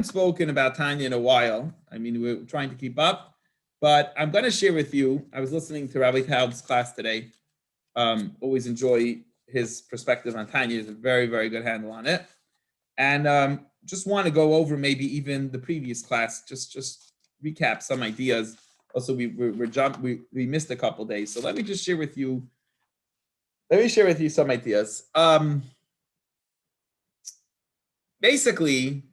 Spoken about Tanya in a while. I mean, we're trying to keep up, but I'm going to share with you. I was listening to Rabbi Taub's class today. Always enjoy his perspective on Tanya. He has a very, very good handle on it. And just want to go over maybe even the previous class, just recap some ideas. Also, we missed a couple days. So let me just share with you. Let me share with you some ideas. Basically,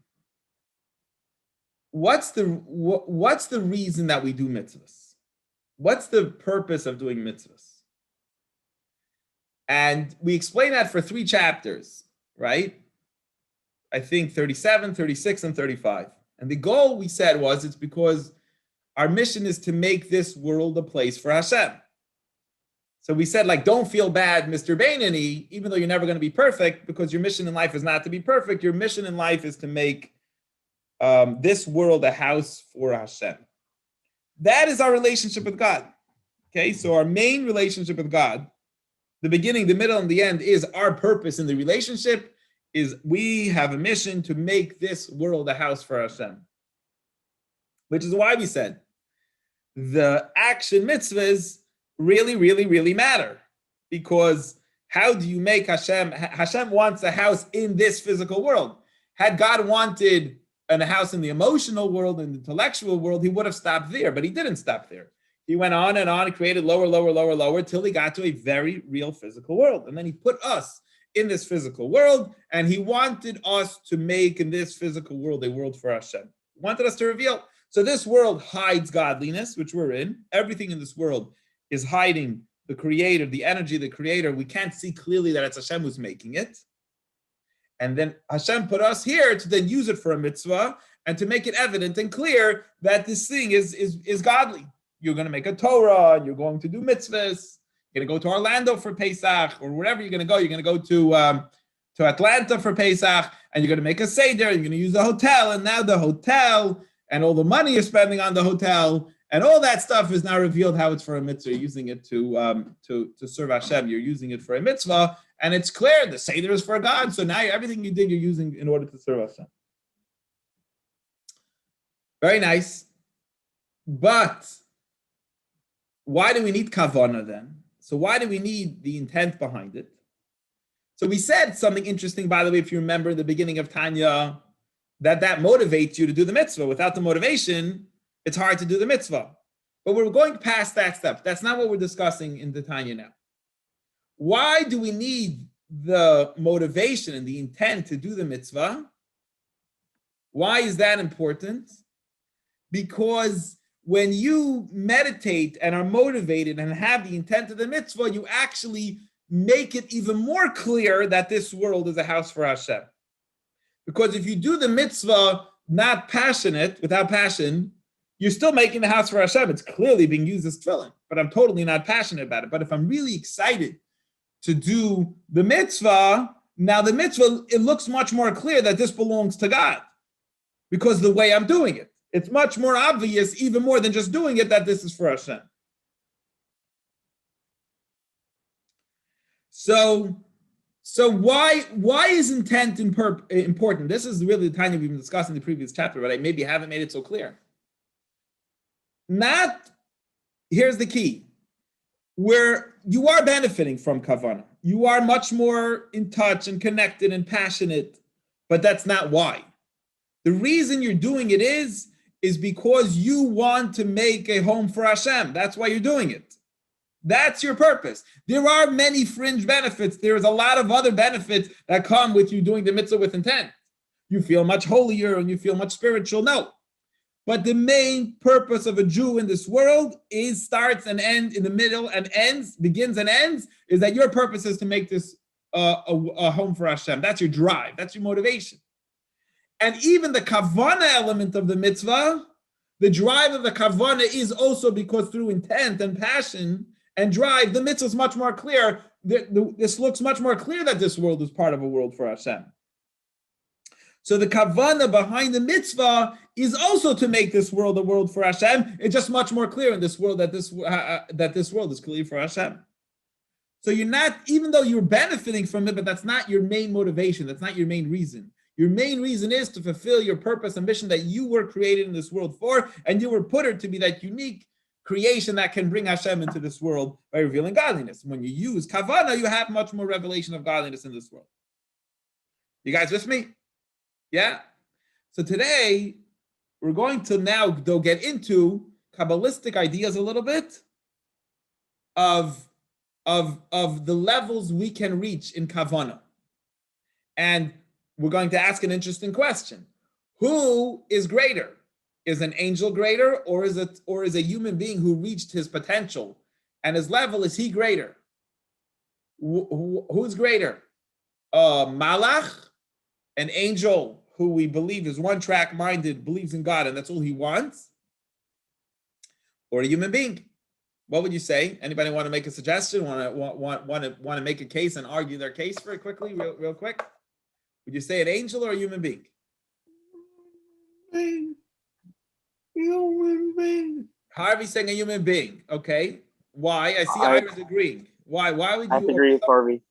what's the reason that we do mitzvahs? What's the purpose of doing mitzvahs? And we explain that for 3 chapters, right? I think 37, 36, and 35. And the goal we said was it's because our mission is to make this world a place for Hashem. So we said, like, don't feel bad, Mr. Bainani, even though you're never going to be perfect, because your mission in life is not to be perfect. Your mission in life is to make this world a house for Hashem. That is our relationship with God. Okay, so our main relationship with God, the beginning, the middle, and the end, is our purpose in the relationship, is we have a mission to make this world a house for Hashem. Which is why we said the action mitzvahs really, really, really matter. Because how do you make Hashem? Hashem wants a house in this physical world. Had God wanted a house in the emotional world, in the intellectual world, he would have stopped there, but he didn't stop there. He went on and on, created lower, till he got to a very real physical world. And then he put us in this physical world, and he wanted us to make in this physical world a world for Hashem. He wanted us to reveal. So this world hides godliness, which we're in. Everything in this world is hiding the creator, the energy of the creator. We can't see clearly that it's Hashem who's making it. And then Hashem put us here to then use it for a mitzvah and to make it evident and clear that this thing is godly. You're going to make a Torah, and you're going to do mitzvahs. You're going to go to Orlando for Pesach, or wherever you're going to go. You're going to go to Atlanta for Pesach, and you're going to make a Seder. You're going to use a hotel, and now the hotel and all the money you're spending on the hotel and all that stuff is now revealed how it's for a mitzvah. You're using it to serve Hashem. You're using it for a mitzvah. And it's clear the Seder is for God. So now everything you did, you're using in order to serve Hashem. Very nice. But why do we need kavanah then? So why do we need the intent behind it? So we said something interesting, by the way, if you remember in the beginning of Tanya, that motivates you to do the mitzvah. Without the motivation, it's hard to do the mitzvah. But we're going past that step. That's not what we're discussing in the Tanya now. Why do we need the motivation and the intent to do the mitzvah? Why is that important? Because when you meditate and are motivated and have the intent of the mitzvah, you actually make it even more clear that this world is a house for Hashem. Because if you do the mitzvah not passionate, without passion, you're still making the house for Hashem. It's clearly being used as tefillin, but I'm totally not passionate about it. But if I'm really excited to do the mitzvah, now the mitzvah, it looks much more clear that this belongs to God because the way I'm doing it. It's much more obvious, even more than just doing it, that this is for Hashem. So why is intent important? This is really the Tanya we've been discussing in the previous chapter, but I maybe haven't made it so clear. Here's the key. Where you are benefiting from kavanah. You are much more in touch and connected and passionate, but that's not why. The reason you're doing it is because you want to make a home for Hashem. That's why you're doing it. That's your purpose. There are many fringe benefits. There's a lot of other benefits that come with you doing the mitzvah with intent. You feel much holier and you feel much spiritual. No. But the main purpose of a Jew in this world starts and ends in the middle and begins and ends, is that your purpose is to make this a home for Hashem. That's your drive. That's your motivation. And even the kavanah element of the mitzvah, the drive of the kavanah is also because through intent and passion and drive, the mitzvah is much more clear. This looks much more clear that this world is part of a world for Hashem. So the kavanah behind the mitzvah is also to make this world a world for Hashem. It's just much more clear in this world that this world is clearly for Hashem. So you're not, even though you're benefiting from it, but that's not your main motivation. That's not your main reason. Your main reason is to fulfill your purpose and mission that you were created in this world for, and you were put here to be that unique creation that can bring Hashem into this world by revealing godliness. When you use kavana, you have much more revelation of godliness in this world. You guys with me? Yeah? So today, we're going to now though get into Kabbalistic ideas a little bit of the levels we can reach in kavana. And we're going to ask an interesting question. Who is greater? Is an angel greater, or is a human being who reached his potential and his level, is he greater? Who's greater? Malach, an angel who we believe is one-track minded, believes in God, and that's all he wants? Or a human being? What would you say? Anybody want to make a suggestion? Want to make a case and argue their case very quickly, real quick? Would you say an angel or a human being? Human being. Harvey's saying a human being. Okay. Why? I see Ira's agreeing. Why? Why would you? I agree with Harvey.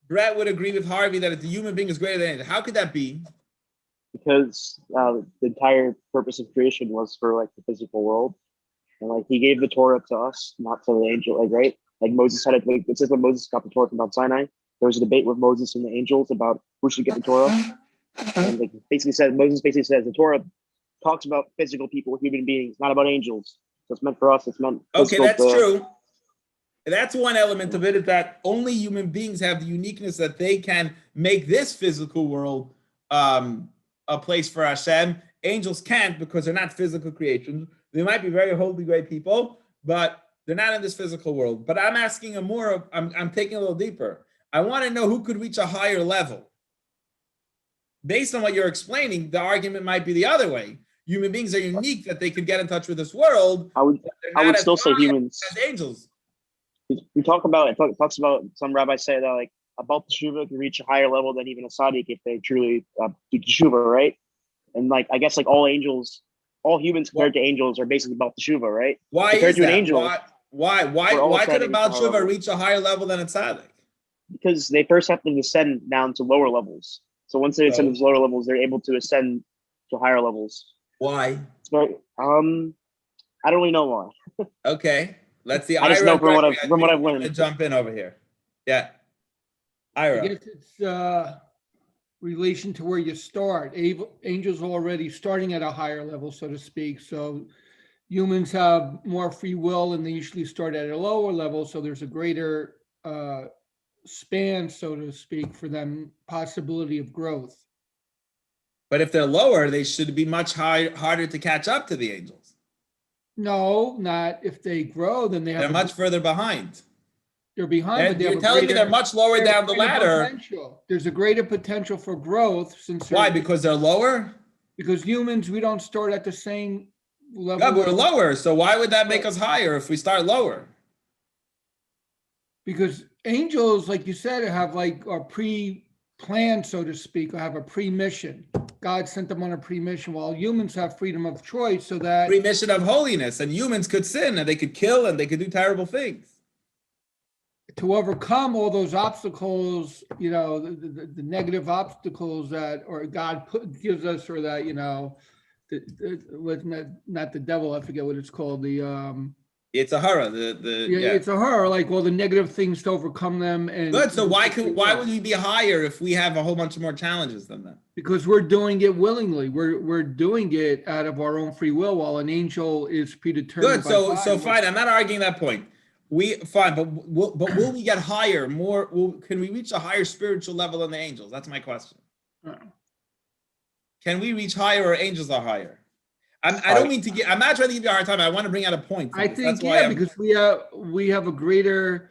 Brett would agree with Harvey that the human being is greater than angel. How could that be? Because the entire purpose of creation was for like the physical world, and like he gave the Torah to us, not to the angel. Like right, like Moses had it. Like, it says when Moses got the Torah from Mount Sinai, there was a debate with Moses and the angels about who should get the Torah. And like Moses basically says the Torah talks about physical people, human beings, not about angels. So it's meant for us. It's meant. Okay, that's true. That's one element of it, is that only human beings have the uniqueness that they can make this physical world a place for Hashem. Angels can't, because they're not physical creations. They might be very holy, great people, but they're not in this physical world. But I'm asking I'm taking a little deeper. I want to know who could reach a higher level. Based on what you're explaining, the argument might be the other way. Human beings are unique, that they could get in touch with this world. I would still say humans. As angels. We talk about it. Talks about, some rabbis say that like a Baal Teshuva can reach a higher level than even a Tzaddik if they truly do Teshuva, right? And like I guess like all angels, all humans compared to angels are basically Baal Teshuva, right? Why compared is to that? an angel, why could a Baal Teshuva reach a higher level than a Tzaddik? Because they first have to descend down to lower levels. So once they ascend to lower levels, they're able to ascend to higher levels. Why? So, I don't really know why. Okay, let's see. I just know from what I've learned. Jump in over here. Yeah, Ira. I guess it's relation to where you start. Angels are already starting at a higher level, so to speak. So humans have more free will, and they usually start at a lower level. So there's a greater span, so to speak, for them, possibility of growth. But if they're lower, they should be much harder to catch up to the angels. No, not if they grow, then they're much further behind. They're behind. But You're telling me they're much lower down the ladder. Potential. There's a greater potential for growth since. Why? Because they're lower? Because humans, we don't start at the same level. Yeah, but we're lower. So why would that make us higher if we start lower? Because angels, like you said, have like a pre-plan, so to speak, or have a pre-mission. God sent them on a pre-mission, while humans have freedom of choice, so that pre-mission of holiness, and humans could sin and they could kill and they could do terrible things. To overcome all those obstacles, the negative obstacles that or God gives us, or that not the devil, I forget what it's called, it's a horror. It's a horror, like all the negative things to overcome them. And good. So why would we be higher if we have a whole bunch of more challenges than them? Because we're doing it willingly. We're doing it out of our own free will, while an angel is predetermined. Good. So fine. I'm not arguing that point. But will we get higher? Can we reach a higher spiritual level than the angels? That's my question. Can we reach higher, or angels are higher? I don't mean to I'm not trying to give you a hard time. I want to bring out a point. I think, because we have a greater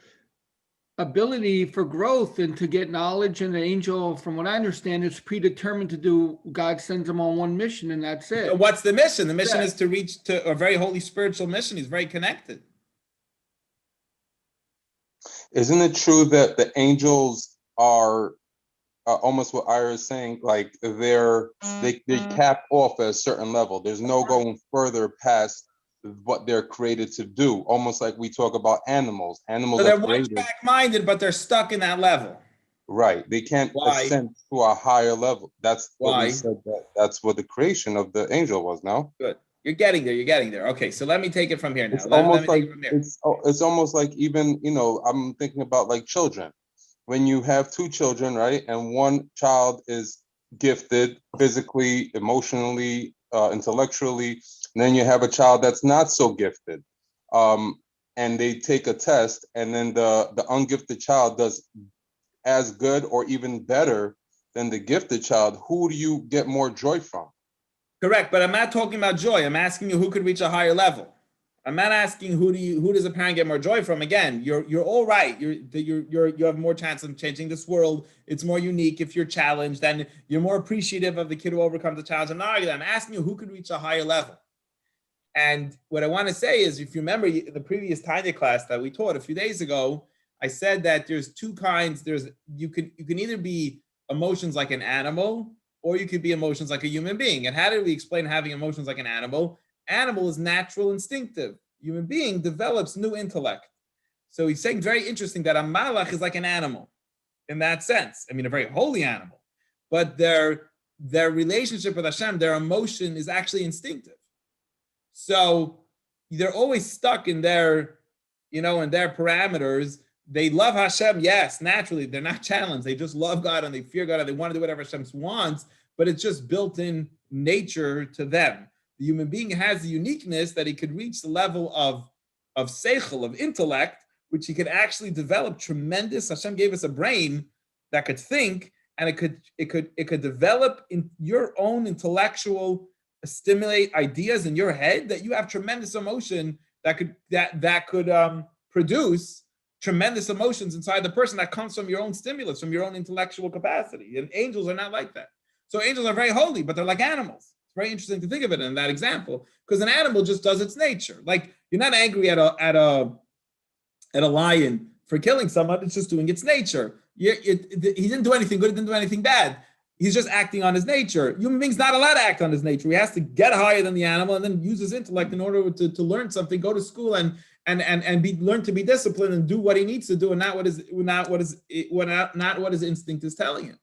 ability for growth and to get knowledge. And the angel, from what I understand, is predetermined to do. God sends them on one mission, and that's it. So what's the mission? The mission is to reach to a very holy spiritual mission. He's very connected. Isn't it true that the angels are almost what Ira is saying, like they cap off at a certain level? There's no going further past what they're created to do. Almost like we talk about animals. So they're one-track minded, but they're stuck in that level. Right. They can't Why? ascend to a higher level. That's what Why? we said. That's what the creation of the angel was. No, Good. You're getting there. You're getting there. Okay, so let me take it from here now. it's Let almost me like take it from here. it's almost like, even, I'm thinking about like children. When you have two children, right, and one child is gifted physically, emotionally, intellectually, and then you have a child that's not so gifted, and they take a test, and then the ungifted child does as good or even better than the gifted child. Who do you get more joy from? Correct, but I'm not talking about joy. I'm asking you who could reach a higher level. I'm not asking who does a parent get more joy from. Again, you're all right. You have more chance of changing this world. It's more unique if you're challenged, and you're more appreciative of the kid who overcomes the challenge. I'm asking you who could reach a higher level. And what I want to say is, if you remember the previous Tanya class that we taught a few days ago, I said that there's two kinds. You can either be emotions like an animal, or you could be emotions like a human being. And how did we explain having emotions like an animal? Animal is natural, instinctive. Human being develops new intellect. So he's saying very interesting that a malach is like an animal in that sense. I mean, a very holy animal, but their relationship with Hashem, their emotion is actually instinctive. So they're always stuck in their parameters. They love Hashem, yes, naturally. They're not challenged. They just love God and they fear God and they want to do whatever Hashem wants, but it's just built in nature to them. The human being has the uniqueness that he could reach the level of seichel, of intellect, which he could actually develop tremendous. Hashem gave us a brain that could think, and it could develop in your own intellectual, stimulate ideas in your head, that you have tremendous emotion that could produce tremendous emotions inside the person that comes from your own stimulus, from your own intellectual capacity. And angels are not like that. So angels are very holy, but they're like animals. It's very interesting to think of it in that example, because an animal just does its nature. Like, you're not angry at a lion for killing someone. It's just doing its nature. He didn't do anything good. He didn't do anything bad. He's just acting on his nature. Human being's not allowed to act on his nature. He has to get higher than the animal and then use his intellect in order to learn something, go to school and learn to be disciplined and do what he needs to do, and not what his instinct is telling him.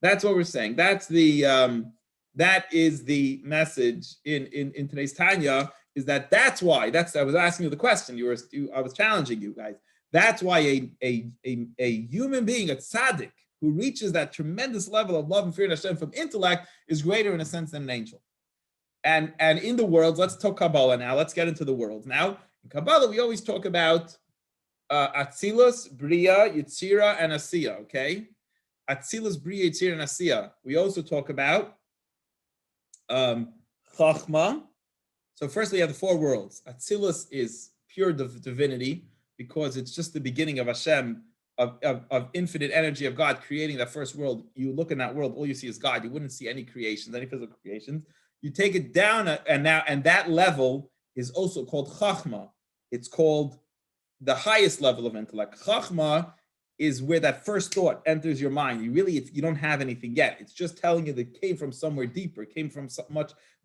That's what we're saying. That is the message in today's Tanya. Is that's why. I was asking you the question. I was challenging you guys. That's why a human being, a tzaddik, who reaches that tremendous level of love and fear of Hashem from intellect, is greater in a sense than an angel. And in the world, let's talk Kabbalah now. Let's get into the world now. In Kabbalah, we always talk about Atzilus, Bria, Yetzira, and Asiya. Okay, Atzilus, Bria, Yetzira, and Asiya. We also talk about Chachma. So first, we have the four worlds. Atzilus is pure divinity, because it's just the beginning of Hashem, of infinite energy of God creating that first world. You look in that world, all you see is God. You wouldn't see any creations, any physical creations. You take it down, and that level is also called Chachma. It's called the highest level of intellect. Chachma is where that first thought enters your mind. You don't have anything yet. It's just telling you that it came from somewhere deeper. It came from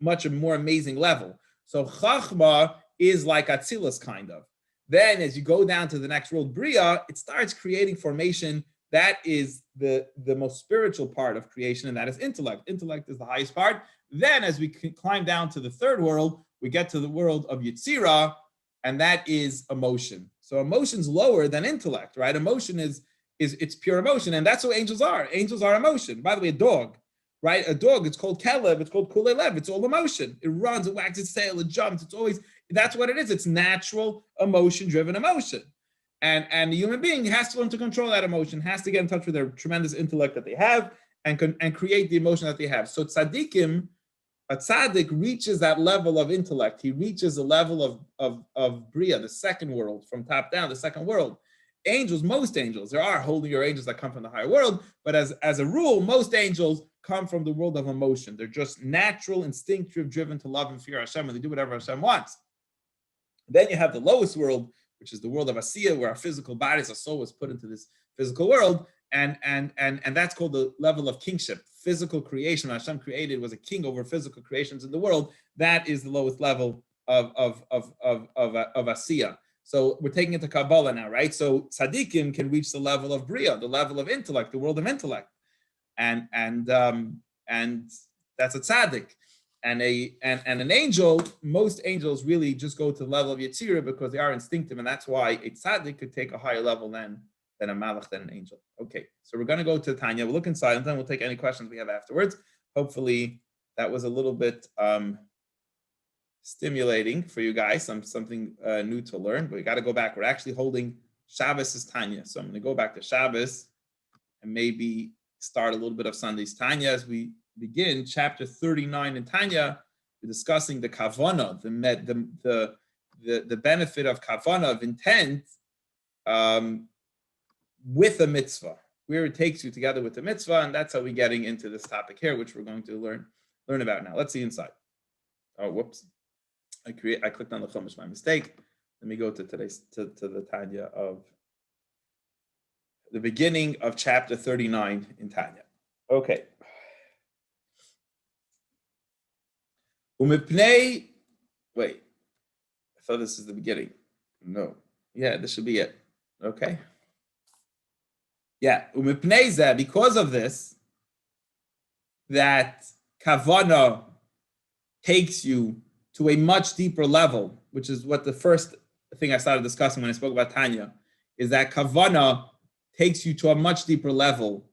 much more amazing level. So Chachma is like Atzilus, kind of. Then as you go down to the next world, Bria, it starts creating formation. That is the most spiritual part of creation, and that is intellect. Intellect is the highest part. Then as we climb down to the third world, we get to the world of Yetzira, and that is emotion. So emotion's lower than intellect, right? Emotion is pure emotion, and that's what angels are. Angels are emotion. By the way, a dog, right? A dog, it's called Kelev, it's called Kulei Lev. It's all emotion. It runs, it wags its tail, it jumps. That's what it is. It's natural emotion-driven emotion. And the human being has to learn to control that emotion, has to get in touch with their tremendous intellect that they have, and create the emotion that they have. So tzaddikim, a tzaddik reaches that level of intellect. He reaches the level of Bria, the second world, from top down, the second world. Angels, most angels, there are holier angels that come from the higher world, but as a rule, most angels come from the world of emotion. They're just natural, instinctive, driven to love and fear Hashem, and they do whatever Hashem wants. Then you have the lowest world, which is the world of Asiya, where our physical bodies, our soul was put into this physical world, and that's called the level of kingship. Physical creation, Hashem created, was a king over physical creations in the world. That is the lowest level of Asiya. So we're taking it to Kabbalah now, right? So tzaddikim can reach the level of bria, the level of intellect, the world of intellect, and that's a tzaddik. And an angel, most angels really just go to the level of Yetzirah because they are instinctive, and that's why a tzaddik could take a higher level than a malach, than an angel. Okay, so we're going to go to Tanya. We'll look inside, and then we'll take any questions we have afterwards. Hopefully, that was a little bit stimulating for you guys, something new to learn. But we got to go back. We're actually holding Shabbos' Tanya, so I'm going to go back to Shabbos and maybe start a little bit of Sunday's Tanya as we begin chapter 39 in Tanya. We're discussing the kavanah, the benefit of kavanah, of intent, with a mitzvah, where it takes you together with the mitzvah, and that's how we're getting into this topic here, which we're going to learn about now. Let's see inside. Oh, whoops! I clicked on the Chumash, my mistake. Let me go to today's to the Tanya of the beginning of chapter 39 in Tanya. Okay. Wait, I thought this is the beginning. No. Yeah, this should be it. Okay. Yeah, because of this, that kavana takes you to a much deeper level, which is what the first thing I started discussing when I spoke about Tanya, is that kavana takes you to a much deeper level.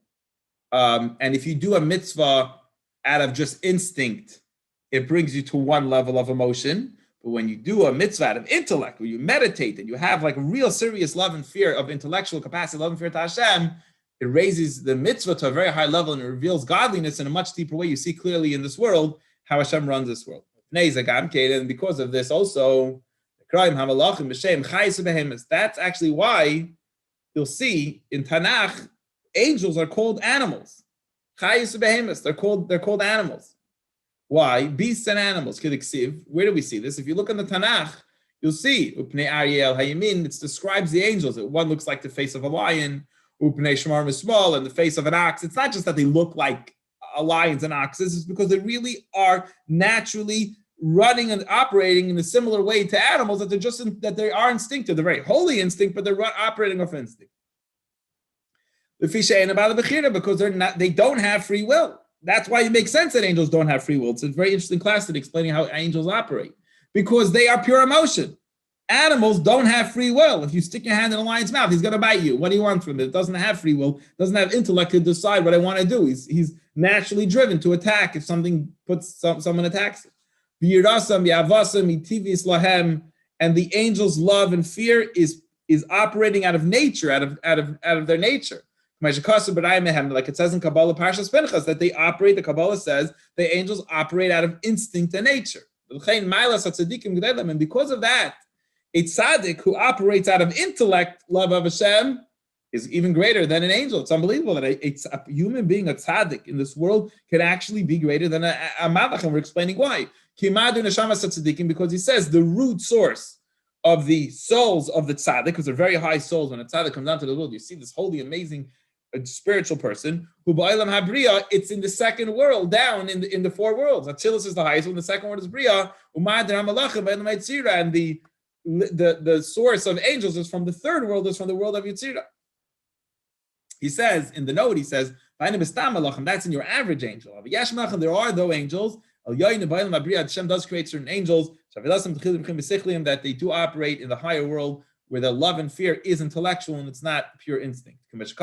And if you do a mitzvah out of just instinct, it brings you to one level of emotion. But when you do a mitzvah out of intellect, where you meditate and you have like real serious love and fear of intellectual capacity, love and fear to Hashem, it raises the mitzvah to a very high level and it reveals godliness in a much deeper way. You see clearly in this world how Hashem runs this world. And because of this also, that's actually why you'll see in Tanakh, angels are called animals. They're called animals. Why? Beasts and animals. Where do we see this? If you look in the Tanakh, you'll see it describes the angels. One looks like the face of a lion, Shemar Mismal, and the face of an ox. It's not just that they look like lions and oxes, it's because they really are naturally running and operating in a similar way to animals, that they are instinctive. They're very holy instinct, but they're operating off instinct. Because they don't have free will. That's why it makes sense that angels don't have free will. It's a very interesting class in explaining how angels operate, because they are pure emotion. Animals don't have free will. If you stick your hand in a lion's mouth, he's going to bite you. What do you want from it? It doesn't have free will, doesn't have intellect to decide what I want to do. He's naturally driven to attack if someone attacks him. And the angels' love and fear is operating out of nature, out of their nature. Like it says in Kabbalah Parshas Pinchas, that they operate, the Kabbalah says, the angels operate out of instinct and nature. And because of that, a tzaddik who operates out of intellect, love of Hashem, is even greater than an angel. It's unbelievable that a human being, a tzaddik in this world, can actually be greater than a malach, and we're explaining why. Because he says the root source of the souls of the tzaddik, because they're very high souls, when a tzaddik comes down to the world, you see this holy, amazing spiritual person, who ba'olam habriya, it's in the second world, down in the four worlds. Atzilus is the highest one, the second world is Bria, and the source of angels is from the third world, is from the world of Yetzirah. He says, in the note, that's in your average angel. There are, though, angels, Hashem does create certain angels, that they do operate in the higher world, where the love and fear is intellectual and it's not pure instinct. As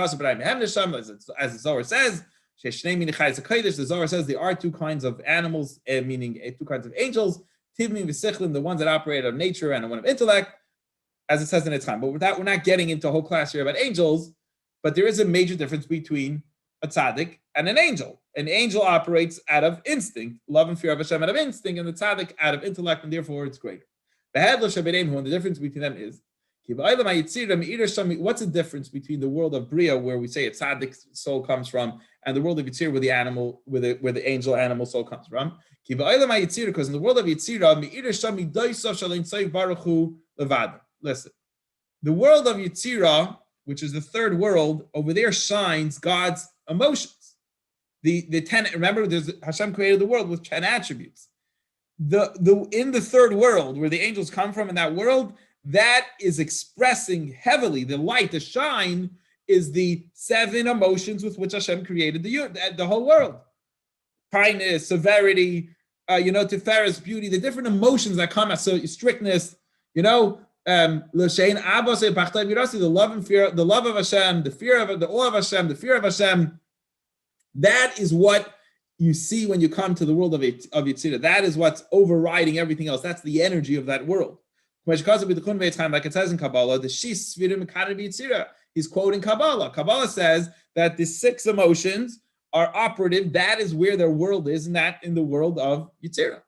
the Zohar says, the Zohar says there are two kinds of animals, meaning two kinds of angels, the ones that operate out of nature and one of intellect, as it says in its time. But with that, we're not getting into a whole class here about angels, but there is a major difference between a tzaddik and an angel. An angel operates out of instinct, love and fear of Hashem out of instinct, and the tzaddik out of intellect, and therefore it's greater. And the difference between them is, what's the difference between the world of Bria, where we say a tzaddik soul comes from, and the world of Yitzir, where the animal, where the angel animal soul comes from? Because in the world of Yitzira, listen, the world of Yitzira, which is the third world, over there shines God's emotions. The 10. Remember, Hashem created the world with 10 attributes. In the third world, where the angels come from, in that world, that is expressing heavily the light, the shine, is the 7 emotions with which Hashem created the whole world. Kindness, severity, Tiferes, beauty, the different emotions that come as strictness, the love and fear, the love of Hashem, the awe of Hashem, the fear of Hashem. That is what you see when you come to the world of Yetzirah. That is what's overriding everything else. That's the energy of that world. Like it says in Kabbalah, the Shis Svirim Mekadev Yetzirah. He's quoting Kabbalah. Kabbalah says that the 6 emotions are operative. That is where their world is, and that in the world of Yetzirah.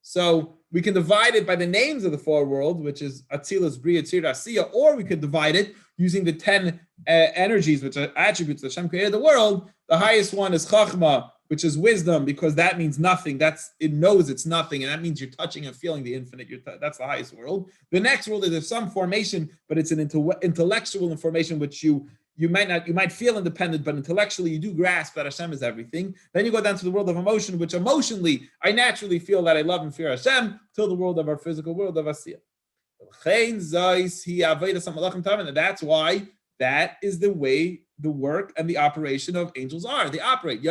So we can divide it by the names of the 4 worlds, which is Atzilus, Bria, Yetzirah, Asiya, or we could divide it using the 10 energies, which are attributes that Hashem created the world. The highest one is Chachma, which is wisdom, because that means nothing. It knows it's nothing, and that means you're touching and feeling the infinite. That's the highest world. The next world is there's some formation, but it's an intellectual information which you might feel independent, but intellectually you do grasp that Hashem is everything. Then you go down to the world of emotion, which emotionally I naturally feel that I love and fear Hashem, till the world of our physical world of Asiya. And that's why that is the way the work and the operation of angels are. They operate.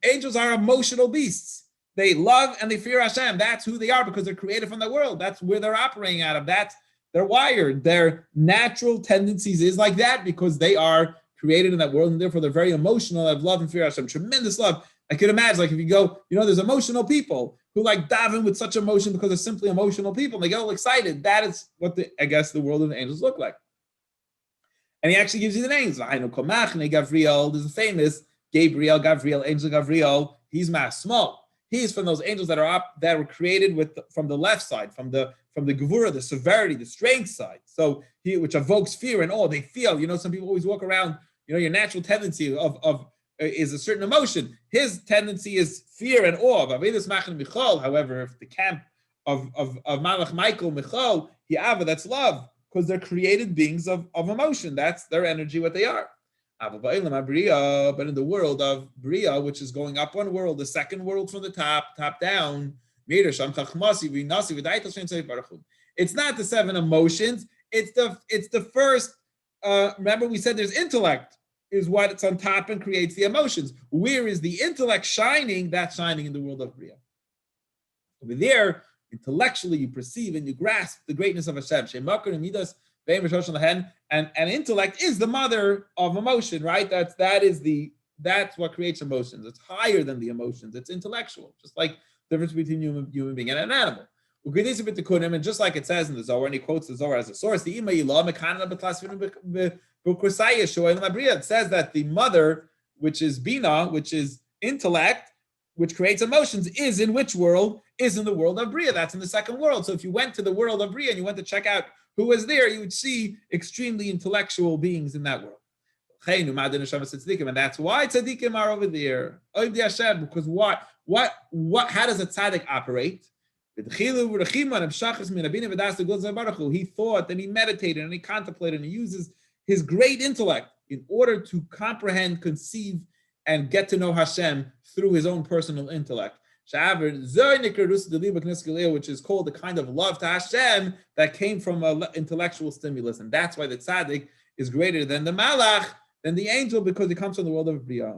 Angels are emotional beasts. They love and they fear Hashem. That's who they are because they're created from the world. That's where they're operating out of. They're wired. Their natural tendencies is like that because they are created in that world, and therefore they're very emotional. They have love and fear Hashem, tremendous love. I could imagine, like if you go, there's emotional people who like daven with such emotion because they're simply emotional people. And they get all excited. That is what the world of the angels look like. And he actually gives you the names. There's a famous Gabriel, angel Gabriel. He's Masmo. He's from those angels that were created from the left side, from the Gevura, the severity, the strength side. So which evokes fear and awe. They feel, some people always walk around, your natural tendency of is a certain emotion. His tendency is fear and awe. However, if the camp of Malach Michael, Michal, that's love. Because they're created beings of emotion. That's their energy, what they are. But in the world of Bria, which is going up one world, the second world from the top down, it's not the 7 emotions. It's the first, remember we said there's intellect, is what it's on top and creates the emotions. Where is the intellect shining? That's shining in the world of Bria. Over there, intellectually, you perceive and you grasp the greatness of Hashem. And intellect is the mother of emotion, right? That's what creates emotions. It's higher than the emotions. It's intellectual, just like the difference between human being and an animal. And just like it says in the Zohar, and he quotes the Zohar as a source, it says that the mother, which is Bina, which is intellect, which creates emotions, is in which world? Is in the world of Bria. That's in the second world. So if you went to the world of Bria and you went to check out who was there, you would see extremely intellectual beings in that world. And that's why tzaddikim are over there. Because what? How does a tzaddik operate? He thought and he meditated and he contemplated and he uses his great intellect in order to comprehend, conceive, and get to know Hashem through his own personal intellect. Which is called the kind of love to Hashem that came from an intellectual stimulus. And that's why the tzaddik is greater than the malach, than the angel, because he comes from the world of Bria.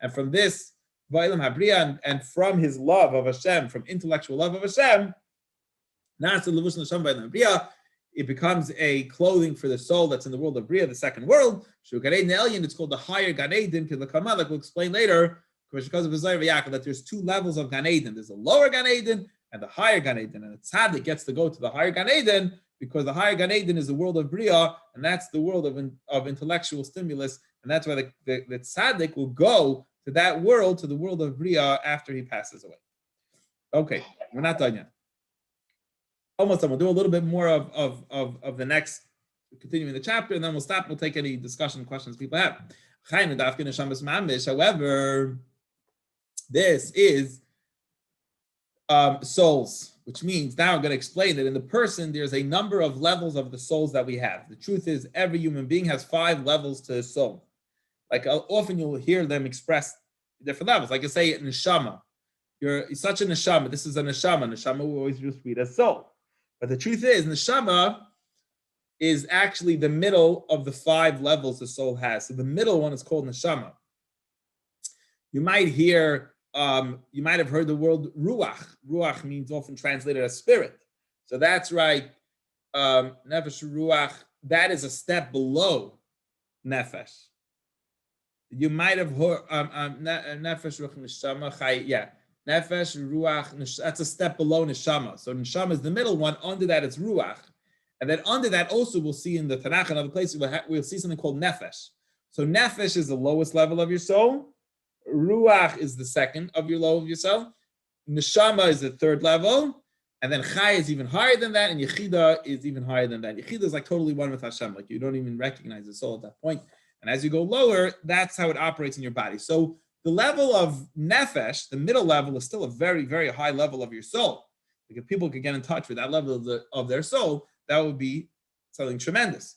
And from this, and from his love of Hashem, from intellectual love of Hashem, it becomes a clothing for the soul that's in the world of Bria, the second world. It's called the higher Gan Eden, like we'll explain later, because of that there's 2 levels of Gan Eden. There's a lower Gan Eden and the higher Gan Eden. And the tzaddik gets to go to the higher Gan Eden because the higher Gan Eden is the world of Bria, and that's the world of intellectual stimulus. And that's why the tzaddik will go to that world, to the world of Bria, after he passes away. Okay, we're not done yet. Almost done. We'll do a little bit more of the next, continuing the chapter, and then we'll stop. We'll take any discussion questions people have. However, this is souls, which means now I'm going to explain that in the person, there's a number of levels of the souls that we have. The truth is, every human being has 5 levels to his soul. Like often you'll hear them express different levels. Like I say, neshama. you're such a neshama. This is a neshama. Neshama we always just read as soul. But the truth is, neshama is actually the middle of the 5 levels the soul has. So the middle one is called neshama. You might hear, you might have heard the word ruach. Ruach means often translated as spirit. So that's right. Nefesh ruach, that is a step below nefesh. You might have heard nefesh ruach neshama chay. Yeah, nefesh ruach. That's a step below neshama. So neshama is the middle one. Under that it's ruach, and then under that also we'll see in the Tanakh and other places we'll see something called nefesh. So nefesh is the lowest level of your soul. Ruach is the second of your low of your soul. Neshama is the third level, and then Chai is even higher than that, and Yechida is even higher than that. Yechida is like totally one with Hashem, like you don't even recognize the soul at that point. And as you go lower, that's how it operates in your body. So the level of Nefesh, the middle level, is still a very, very high level of your soul. Like if people could get in touch with that level of their soul, that would be something tremendous.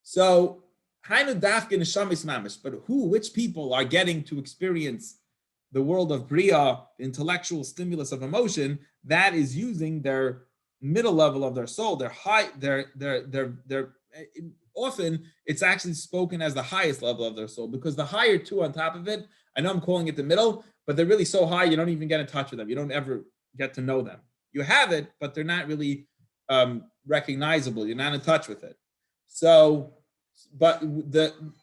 So Hainu dafke neshamis mamish, but which people are getting to experience the world of Bria, the intellectual stimulus of emotion, that is using their middle level of their soul, their high, often it's actually spoken as the highest level of their soul, because the higher two on top of it, I know I'm calling it the middle, but they're really so high you don't even get in touch with them. You don't ever get to know them. You have it, but they're not really recognizable. You're not in touch with it. So, but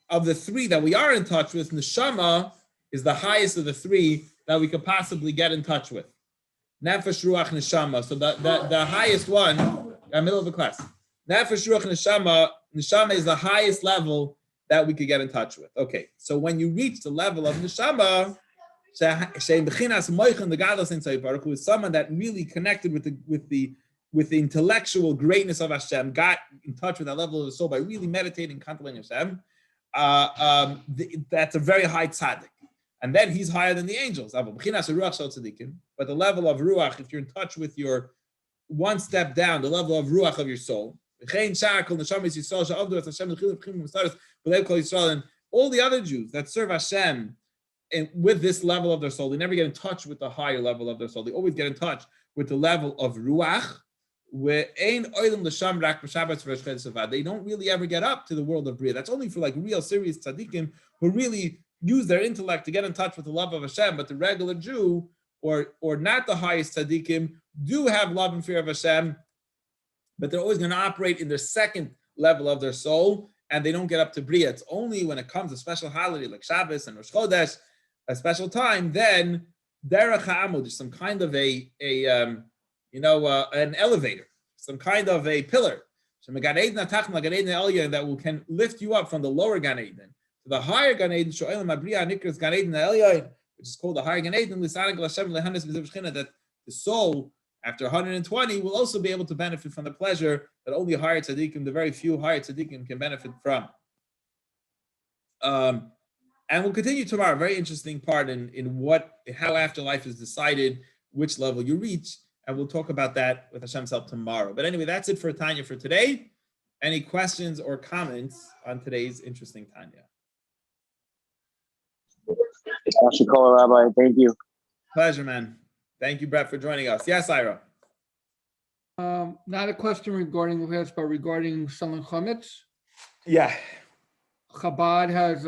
of the 3 that we are in touch with, neshama is the highest of the 3 that we could possibly get in touch with. Nefesh ruach neshama. So the highest one, in the middle of the class. Nefesh ruach neshama. Neshama is the highest level that we could get in touch with. Okay, so when you reach the level of neshama, who is someone that really connected with the intellectual greatness of Hashem, got in touch with that level of the soul by really meditating, contemplating Hashem, that's a very high tzaddik. And then he's higher than the angels. But the level of ruach, if you're in touch with your one step down, the level of ruach of your soul, and all the other Jews that serve Hashem and with this level of their soul, they never get in touch with the higher level of their soul. They always get in touch with the level of ruach. They don't really ever get up to the world of Bria. That's only for like real serious tzaddikim who really use their intellect to get in touch with the love of Hashem. But the regular Jew or not the highest tzaddikim do have love and fear of Hashem, but they're always going to operate in their second level of their soul, and they don't get up to Bria. It's only when it comes to special holiday like Shabbos and Rosh Chodesh, a special time, then derech ha'amud, there's some kind of an elevator, some kind of a pillar, that can lift you up from the lower Gan Eden to the higher Gan Eden, which is called the higher Gan Eden, that the soul, after 120, will also be able to benefit from the pleasure that only higher tzaddikim, the very few higher tzaddikim, can benefit from. And we'll continue tomorrow. Very interesting part in how afterlife is decided, which level you reach, and we'll talk about that with Hashem's help tomorrow. But anyway, that's it for Tanya for today. Any questions or comments on today's interesting Tanya? Shukol, Rabbi. Thank you. Pleasure, man. Thank you, Brett, for joining us. Yes, Ira. Not a question regarding this, but regarding selling chametz. Yeah. Chabad has